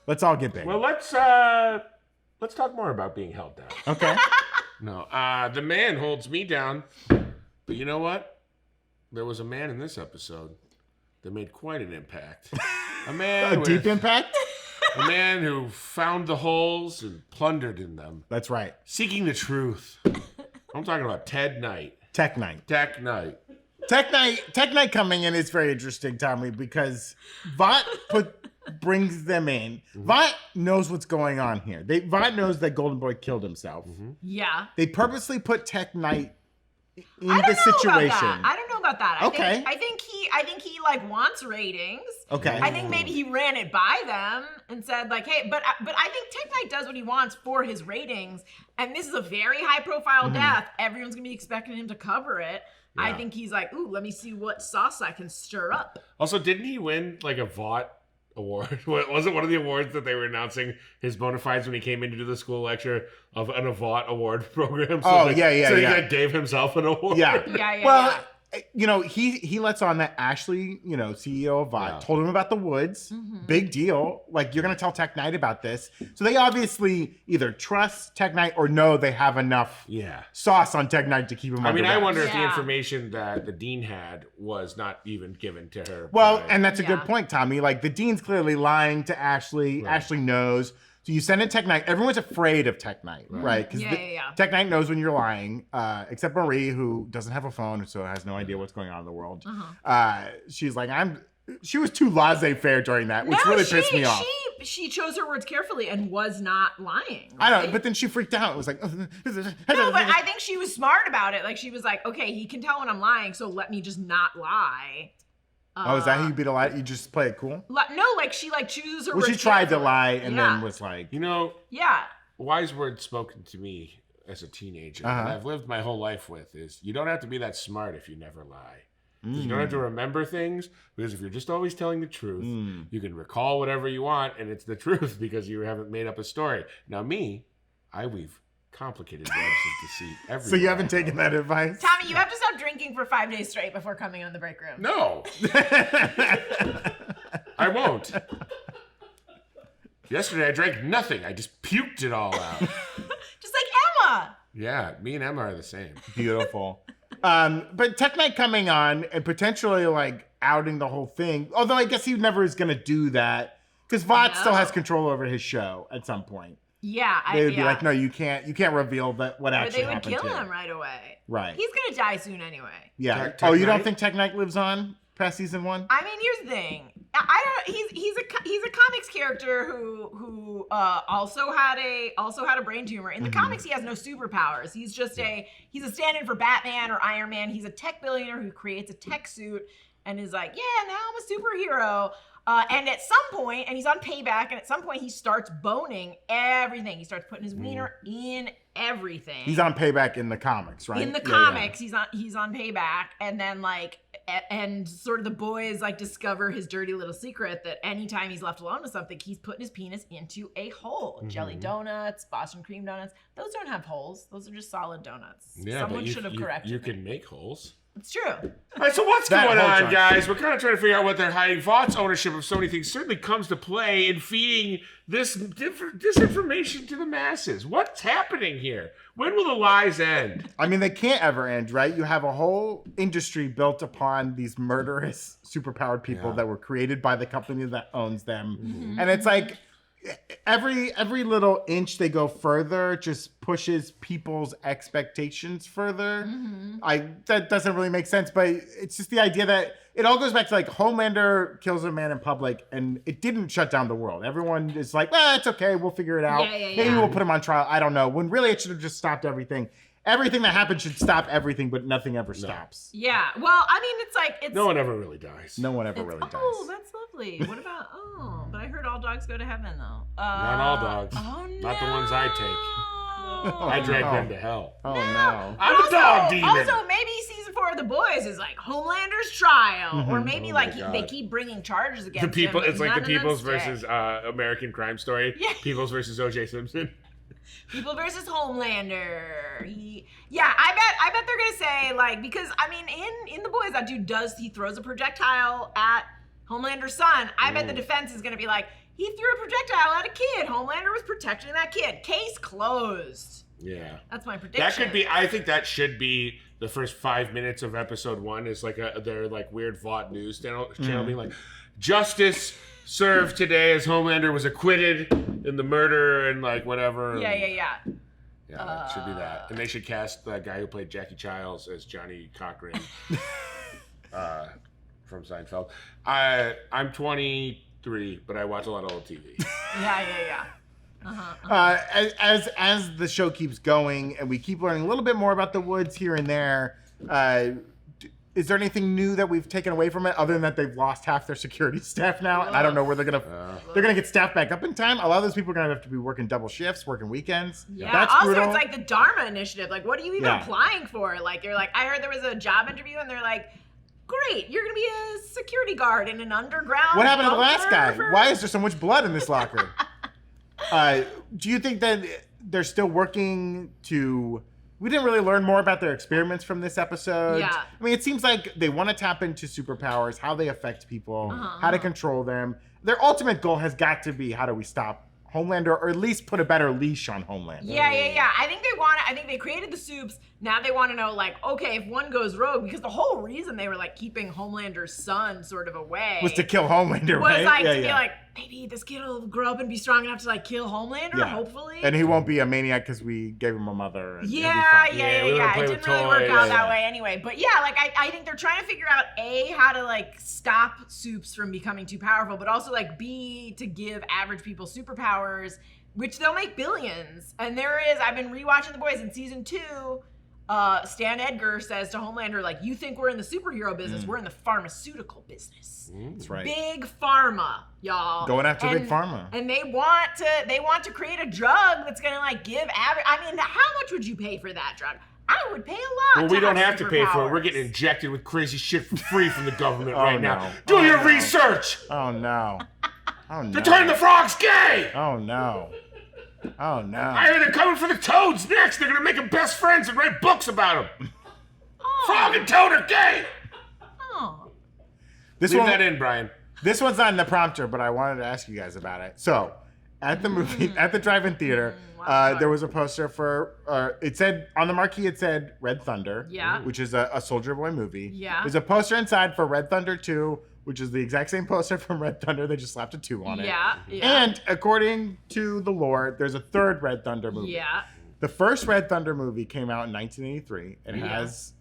Let's all get big. Well, let's talk more about being held down. Okay. No, the man holds me down. But you know what? There was a man in this episode that made quite an impact. A man A deep impact? A man who found the holes and plundered in them. That's right. Seeking the truth. I'm talking about Tek-Knight. Tek-Knight. Tek-Knight. Tek-Knight coming in is very interesting, Tommy, because Vought brings them in. Vought knows what's going on here. Vought knows that Golden Boy killed himself. Yeah. They purposely put Tek-Knight in I don't the know situation. About that. I don't know about that. Okay. I think he like wants ratings. Okay. I think maybe he ran it by them and said like, hey, but I think Tek-Knight does what he wants for his ratings. And this is a very high profile death. Everyone's gonna be expecting him to cover it. Yeah. I think he's like, ooh, let me see what sauce I can stir up. Also, didn't he win like a Vought award? Was it one of the awards that they were announcing his bona fides when he came in to do the school lecture of an Vought award program? So he like gave himself an award. Yeah. Well, you know, he lets on that Ashley, you know, CEO of Vought, told him about the woods. Big deal. Like, you're going to tell Tek-Knight about this. So they obviously either trust Tek-Knight or know they have enough sauce on Tek-Knight to keep him on. I wonder if the information that the dean had was not even given to her. Well, and that's a good point, Tommy. Like, the dean's clearly lying to Ashley. Right. Ashley knows. So you send in Tek-Knight. Everyone's afraid of Tek-Knight, right? Because Tek-Knight knows when you're lying, except Marie, who doesn't have a phone, so has no idea what's going on in the world. She's like, she was too laissez-faire during that, which really pissed me off. She chose her words carefully and was not lying. Right? I don't, but then she freaked out. It was like, no, but I think she was smart about it. Like she was like, okay, he can tell when I'm lying, so let me just not lie. Oh, is that how you beat a lie? You just play it cool? No, like she like chooses her words. Well, she tried to lie and then was like, wise words spoken to me as a teenager that I've lived my whole life with is you don't have to be that smart if you never lie. You don't have to remember things because if you're just always telling the truth, you can recall whatever you want and it's the truth because you haven't made up a story. Now I weave complicated webs of deceit everywhere. So you haven't taken that advice? Tommy, you have to stop drinking for 5 days straight before coming on the break room. No. I won't. Yesterday I drank nothing. I just puked it all out. Just like Emma. Yeah, me and Emma are the same. Beautiful. But Tek-Knight coming on and potentially like outing the whole thing. Although I guess he never is going to do that because Vought still has control over his show at some point. Yeah, they would be like, no, you can't reveal that what actually happened. Or they would kill him right away. Right. He's gonna die soon anyway. Yeah. Oh, you don't think Tek-Knight lives on past season 1? I mean, here's the thing. He's a comics character who also had a brain tumor. In the comics, he has no superpowers. He's just he's a stand-in for Batman or Iron Man. He's a tech billionaire who creates a tech suit and is like, yeah, now I'm a superhero. And at some point, and he's on payback, and at some point he starts boning everything. He starts putting his wiener in everything. He's on payback in the comics, right? In the comics, he's on payback, and then like, and sort of the boys like discover his dirty little secret that anytime he's left alone with something, he's putting his penis into a hole. Jelly donuts, Boston cream donuts, those don't have holes. Those are just solid donuts. Yeah, someone should have corrected me. You can make holes. It's true. All right, so what's going on, guys? We're kind of trying to figure out what they're hiding. Vaught's ownership of so many things certainly comes to play in feeding this disinformation to the masses. What's happening here? When will the lies end? I mean, they can't ever end, right? You have a whole industry built upon these murderous, superpowered people that were created by the company that owns them. And it's like, every little inch they go further just pushes people's expectations further. That doesn't really make sense, but it's just the idea that it all goes back to like Homelander kills a man in public and it didn't shut down the world. Everyone is like, it's okay, we'll figure it out. Maybe we'll put him on trial. I don't know. When really it should have just stopped everything. Everything that happened should stop everything, but nothing ever stops. Yeah. Well, I mean, it's no one ever really dies. No one ever really dies. Oh, that's lovely. What about? But I heard all dogs go to heaven though. Not all dogs. Oh no. Not the ones I take. I drag them to hell. Oh no. I'm a dog demon. Also, maybe season 4 of The Boys is like Homelander's trial, or maybe they keep bringing charges against the people. him. It's like the Peoples versus American Crime Story. Yeah. Peoples versus O.J. Simpson. People versus Homelander. I bet they're gonna say like, because I mean in The Boys that dude he throws a projectile at Homelander's son. I bet the defense is gonna be like, he threw a projectile at a kid. Homelander was protecting that kid. Case closed. Yeah. That's my prediction. That could be, I think that should be the first 5 minutes of episode 1 is like their like weird Vought news channel being like, justice served today as Homelander was acquitted in the murder and like whatever. Yeah. Yeah, that should be that. And they should cast the guy who played Jackie Childs as Johnny Cochran from Seinfeld. I'm 23, but I watch a lot of old TV. Yeah. As the show keeps going and we keep learning a little bit more about the woods here and there, is there anything new that we've taken away from it other than that they've lost half their security staff now? And I don't know where they're gonna get staff back up in time. A lot of those people are gonna have to be working double shifts, working weekends. Yeah. That's also, brutal. it's like the Dharma Initiative. Like, what are you even applying for? Like, you're like, I heard there was a job interview, and they're like, great, you're gonna be a security guard in an underground. What happened to the last guy? Why is there so much blood in this locker? Do you think that they're still working to? We didn't really learn more about their experiments from this episode. Yeah. I mean, it seems like they want to tap into superpowers, how they affect people, how to control them. Their ultimate goal has got to be, how do we stop Homelander, or at least put a better leash on Homelander? Yeah. I think they created the soups. Now they want to know, like, okay, if one goes rogue, because the whole reason they were like keeping Homelander's son sort of away Was to kill Homelander, was right? like to be like, maybe this kid will grow up and be strong enough to like kill Homelander, hopefully. And he won't be a maniac because we gave him a mother. And Yeah. we were It gonna play didn't with really work toys. out that way anyway. But yeah, like I think they're trying to figure out A, how to like stop Supes from becoming too powerful, but also like B, to give average people superpowers, which they'll make billions. And there is, I've been rewatching The Boys in season 2. Stan Edgar says to Homelander, like, you think we're in the superhero business, we're in the pharmaceutical business. That's right. Big pharma, y'all. Going after big pharma. And they want to create a drug that's gonna like give average. I mean, how much would you pay for that drug? I would pay a lot. Well, we don't have to pay for it. We're getting injected with crazy shit for free from the government right now. Do your research. Oh no. Oh no. They're turning the frogs gay. Oh no. Oh no. I hear they're coming for the Toads next. They're gonna make them best friends and write books about them. Frog and Toad are gay. Oh. Leave that in, Brian. This one's not in the prompter, but I wanted to ask you guys about it. So, at the movie, at the drive-in theater, there was a poster for. It said on the marquee, it said Red Thunder. Yeah. Which is a Soldier Boy movie. Yeah. There's a poster inside for Red Thunder 2, which is the exact same poster from Red Thunder. They just slapped a 2 on it. Yeah. And according to the lore, there's a third Red Thunder movie. Yeah. The first Red Thunder movie came out in 1983 and has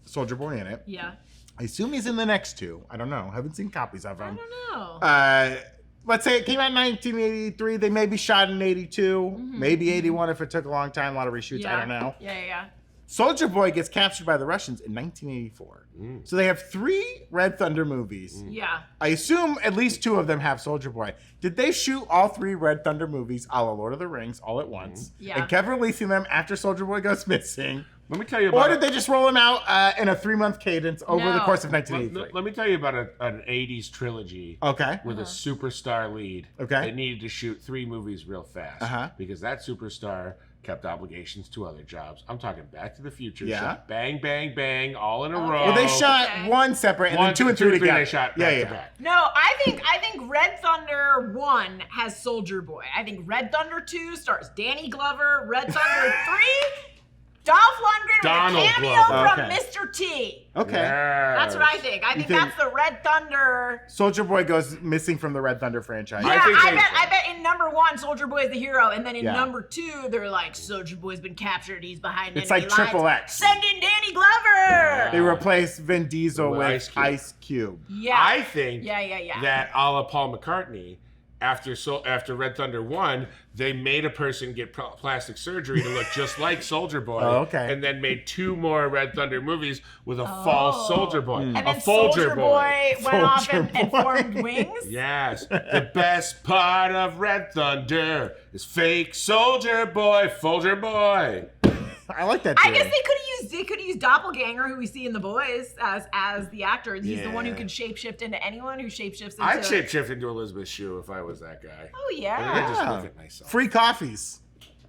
Soldier Boy in it. Yeah. I assume he's in the next 2. I don't know. Haven't seen copies of I them. don't know. Let's say it came out in 1983. They may be shot in 82, maybe 81 if it took a long time, a lot of reshoots. I don't know. Yeah. Soldier Boy gets captured by the Russians in 1984. So they have 3 Red Thunder movies. Yeah. I assume at least 2 of them have Soldier Boy. Did they shoot all 3 Red Thunder movies a la Lord of the Rings all at once? Yeah. And kept releasing them after Soldier Boy goes missing? Let me tell you about. Or did they just roll them out in a 3-month cadence over the course of 1983? Let me tell you about an 80s trilogy. Okay. With a superstar lead. Okay. They needed to shoot 3 movies real fast. Because that superstar kept obligations to other jobs. I'm talking Back to the Future. Yeah. Shot bang, bang, bang, all in a row. Well, they shot 1 separate and then 2 and 3 together. They shot back to back. No, I think Red Thunder 1 has Soldier Boy. I think Red Thunder 2 stars Danny Glover. Red Thunder 3, Dolph Lundgren Donald with a cameo Glover. from Mr. T. Okay. That's what I think. I think that's the Red Thunder. Soldier Boy goes missing from the Red Thunder franchise. Yeah, I bet in number 1, Soldier Boy is the hero, and then in number 2, they're like, Soldier Boy's been captured. He's behind It's enemy like Triple lines. X. Send in Danny Glover. They replaced Vin Diesel with Ice Cube. Yeah. I think Yeah. that a la Paul McCartney, after Red Thunder 1, they made a person get plastic surgery to look just like Soldier Boy. Oh, okay. And then made 2 more Red Thunder movies with a false Soldier Boy. And a then Folger Soldier Boy went off and Boy. formed wings. Yes. The best part of Red Thunder is fake Soldier Boy, Folger Boy. I like that I theory. guess they could use Doppelganger, who we see in The Boys, as the actor. He's the one who can shapeshift into anyone, who shapeshifts into... I'd shapeshift into Elizabeth Shue if I was that guy. Oh, I yeah. just look at myself. Free coffees.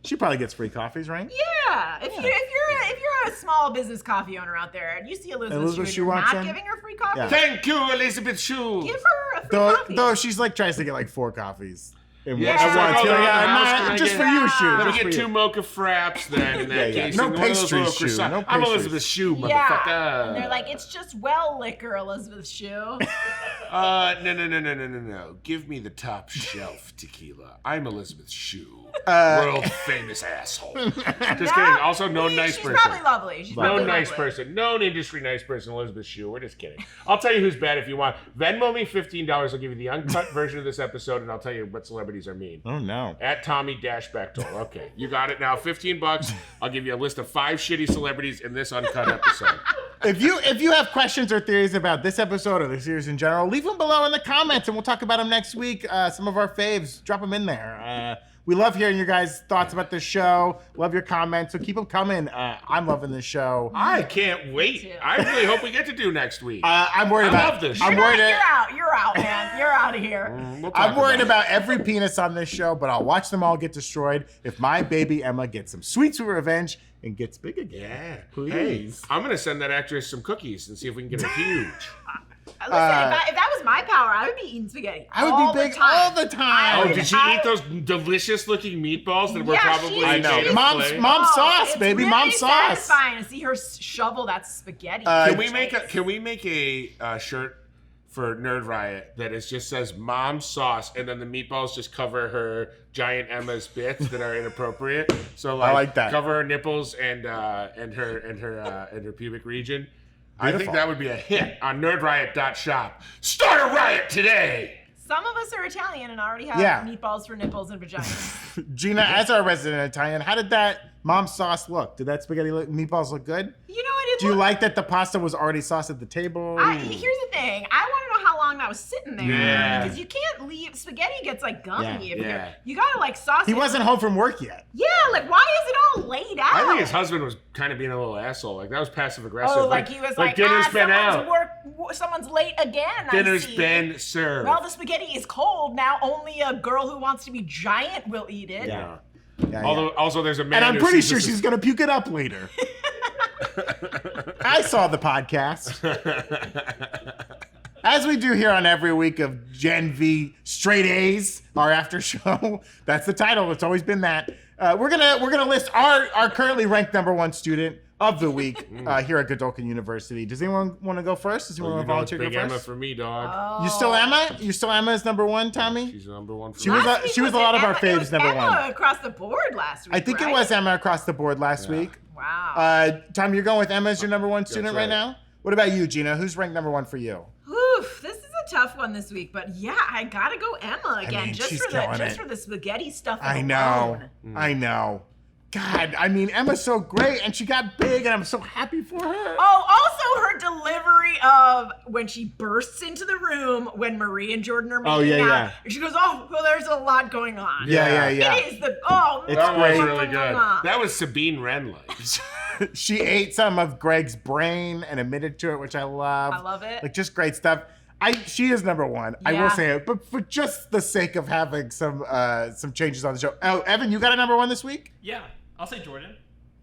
She probably gets free coffees, right? Yeah. If you're a small business coffee owner out there and you see Elizabeth Shue, walks not in? giving her free coffee, Yeah. Thank you, Elizabeth Shue. give her a free coffee. Though she's like tries to get like 4 coffees. Yeah, at she's like, once. oh, You're like, the house, nah, can I just get- for you, Shue. Let me Just get for 2 you. mocha fraps then in that Yeah. case. No And one of those pastries, little Shue. croissants. No I'm pastries. Elizabeth Shue, Yeah. motherfucker. And they're like, it's just well liquor, Elizabeth Shue. No. Give me the top shelf tequila. I'm Elizabeth Shue. World famous asshole. Just kidding. Also, no nice She's person. probably lovely. She's No probably nice lovely. person. No industry nice person, Elizabeth Shue. We're just kidding. I'll tell you who's bad if you want. Venmo me $15. I'll give you the uncut version of this episode, and I'll tell you what celebrities are mean. Oh no. At Tommy-Bechtold. Okay, you got it now. $15. I'll give you a list of 5 shitty celebrities in this uncut episode. If you have questions or theories about this episode or the series in general, leave them below in the comments, and we'll talk about them next week. Some of our faves, drop them in there. We love hearing your guys' thoughts about the show. Love your comments, so keep them coming. I'm loving this show. I can't wait. I really hope we get to do next week. I'm worried about. love this I'm show. worried. You're out, man. You're out of here. We'll talk I'm worried about about every penis on this show, but I'll watch them all get destroyed if my baby Emma gets some sweet revenge and gets big again. Yeah. Please. Hey, I'm going to send that actress some cookies and see if we can get her huge. Listen, if that was my power, I would be eating spaghetti. I would be big all the time. Oh, did she eat those delicious-looking meatballs that were probably I know. made of clay? Mom's sauce, baby. Really Mom's sauce. satisfying to see her shovel that spaghetti. Can we make a shirt for Nerd Riot that just says Mom's sauce, and then the meatballs just cover her giant Emma's bits that are inappropriate? So I like that. Cover her nipples and her pubic region. Beautiful. I think that would be a hit on nerdriot.shop. Start a riot today! Some of us are Italian and already have meatballs for nipples and vaginas. Gina, as our resident Italian, how did that mom's sauce look? Did that spaghetti meatballs look good? You know, I did. Do you like that the pasta was already sauced at the table? Here's the thing. I want to know how long that was sitting there. Yeah. Because you can't leave. Spaghetti gets like gummy. Yeah. You gotta like sauce it. He wasn't home from work yet. Yeah, like why is it all laid out? I think his husband was kind of being a little asshole. Like that was passive aggressive. Oh, like he was like dinner's been out. Someone's late again. Dinner's been served. Well, the spaghetti is cold now. Only a girl who wants to be giant will eat it. Yeah. Although also there's a man. And I'm pretty sure she's gonna puke it up later. I saw the podcast. As we do here on every week of Gen V Straight A's, our after show. That's the title. It's always been that. We're gonna list our currently ranked #1 student of the week here at Godolphin University. Does anyone want to go first? Does anyone want to volunteer to go big first? Emma for me, dog. Oh. You still Emma? You still Emma as #1, Tommy? She's #1 for She me. was she was a lot of our faves #1. Emma across the board last week. I think right? it was Emma across the board last week. Wow. Tom, you're going with Emma as your #1 student right. right now? What about you, Gina? Who's ranked #1 for you? Oof, this is a tough one this week, but yeah, I gotta go Emma again, mean, just she's for killing the spaghetti stuff. I alone. know. I know. God, I mean, Emma's so great, and she got big, and I'm so happy for her. Oh, also her delivery of when she bursts into the room when Marie and Jordan are making out, and she goes, "Oh, well, there's a lot going on." Yeah. It is It's That was great. really good. That was Sabine Wren like. She ate some of Greg's brain and admitted to it, which I love. I love it. Like, just great stuff. She is #1. I will Yeah. say it, but for just the sake of having some changes on the show. Oh, Evan, you got a #1 this week? Yeah, I'll say Jordan.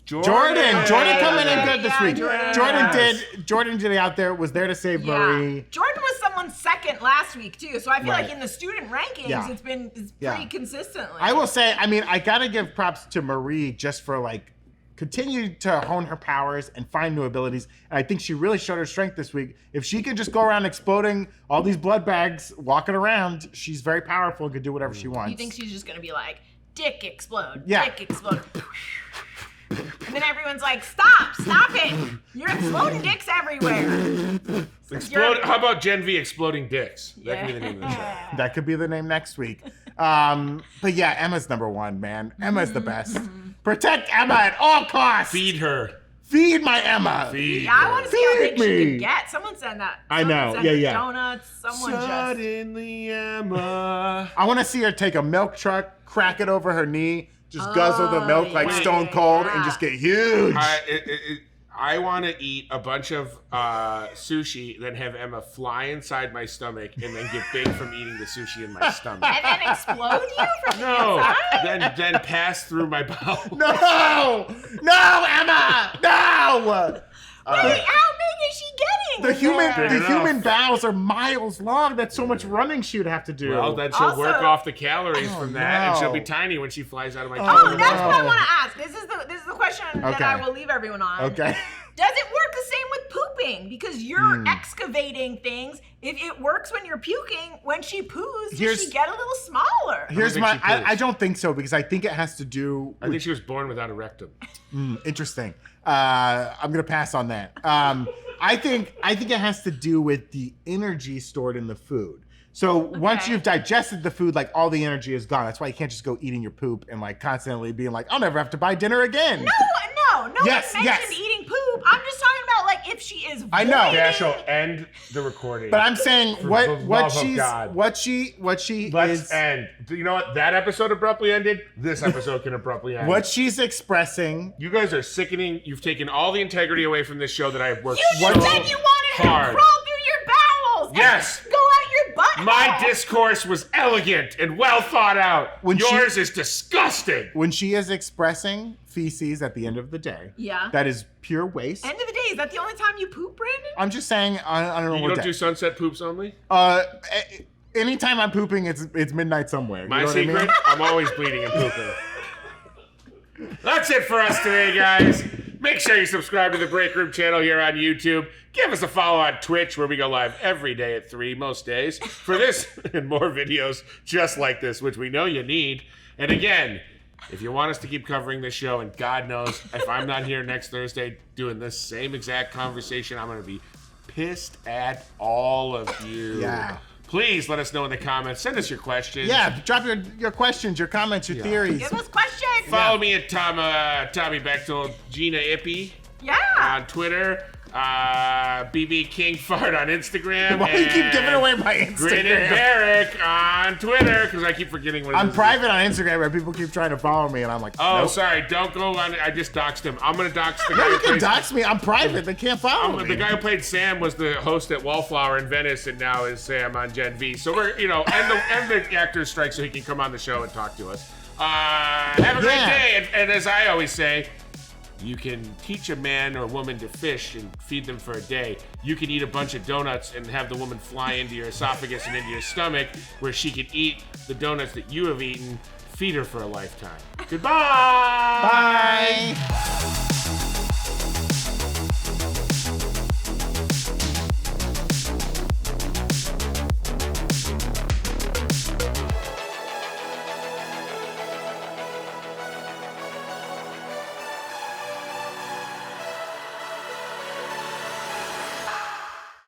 Jordan coming in good this week. Jordan. Jordan did it out there, was there to save Marie. Jordan was someone's second last week too, so I feel like in the student rankings, it's pretty consistently. I will say, I mean, I gotta give props to Marie just for like continue to hone her powers and find new abilities. And I think she really showed her strength this week. If she could just go around exploding all these blood bags, walking around, she's very powerful and could do whatever she wants. You think she's just gonna be like, dick explode, Yeah. dick explode. And then everyone's like, stop it. You're exploding dicks everywhere. How about Gen V exploding dicks? That could be the name of the show. That could be the name next week. But yeah, Emma's #1, man. Emma's the best. Protect Emma at all costs. Feed her. Feed my Emma. Feed I want to see how big Feed me. she can get. Someone said that. I know. Someone said Yeah. donuts. Someone Suddenly Emma. I want to see her take a milk truck, crack it over her knee, just guzzle the milk like yeah, Stone Cold, and yeah. just get huge. I want to eat a bunch of sushi, then have Emma fly inside my stomach, and then get big from eating the sushi in my stomach. And then explode you from the No, inside? then pass through my bowel. No, Emma, no. Wait, how big is she getting? The human bowels are miles long. That's so much running she would have to do. Well, then she'll work Also- off the calories from that, and she'll be no. tiny when she flies out of my Oh, tummy. that's what I no. want to ask. This is the question that Okay. I will leave everyone on. Okay. Does it work the same with pooping? Because you're excavating things. If it works when you're puking, when she poos, does she get a little smaller? Here's think she poos. I don't think so, because I think it has to do I think she was born without a rectum. interesting. I'm gonna pass on that. I think it has to do with the energy stored in the food. So once you've digested the food, like all the energy is gone. That's why you can't just go eating your poop and like constantly being like, I'll never have to buy dinner again. No Yes, one mentioned yes. eating poop. I'm just talking about like if she is I know. voiding- Dashiell, end the recording. But I'm saying For what the love of God. what she Let's is end. You know what? That episode abruptly ended. This episode can abruptly end. what she's expressing. You guys are sickening. You've taken all the integrity away from this show that I have worked You so said you wanted hard. to crawl through your bowels. Yes. And go out your My discourse was elegant and well thought out. When Yours is disgusting. When she is expressing feces at the end of the day, Yeah. that is pure waste. End of the day, is that the only time you poop, Brandon? I'm just saying, I don't know You what don't day. do sunset poops only? Anytime I'm pooping, it's midnight somewhere. My you know what I secret? mean? I'm always bleeding and pooping. That's it for us today, guys. Make sure you subscribe to the Breakroom channel here on YouTube. Give us a follow on Twitch, where we go live every day at 3, most days, for this and more videos just like this, which we know you need. And again, if you want us to keep covering this show, and God knows, if I'm not here next Thursday doing this same exact conversation, I'm going to be pissed at all of you. Yeah. Please let us know in the comments. Send us your questions. Yeah, drop your questions, your comments, your theories. Give us questions. Follow me at Tommy Bechtold, Gina Ippy Yeah. on Twitter, BB King Fart on Instagram. Why do you keep and giving away my Brandon Instagram? Barrick on Twitter, because I keep forgetting what it I'm is. private on Instagram where people keep trying to follow me, and I'm like, Oh, nope. sorry. Don't go on. I just doxed him. I'm going to dox the guy No, who you can plays- dox me. I'm private. They can't follow me. The guy who played Sam was the host at Wallflower in Venice, and now is Sam on Gen V. So we're, and the actor's strike so he can come on the show and talk to us. Have a great day, and as I always say, you can teach a man or woman to fish and feed them for a day. You can eat a bunch of donuts and have the woman fly into your esophagus and into your stomach, where she can eat the donuts that you have eaten. Feed her for a lifetime. Goodbye. Bye.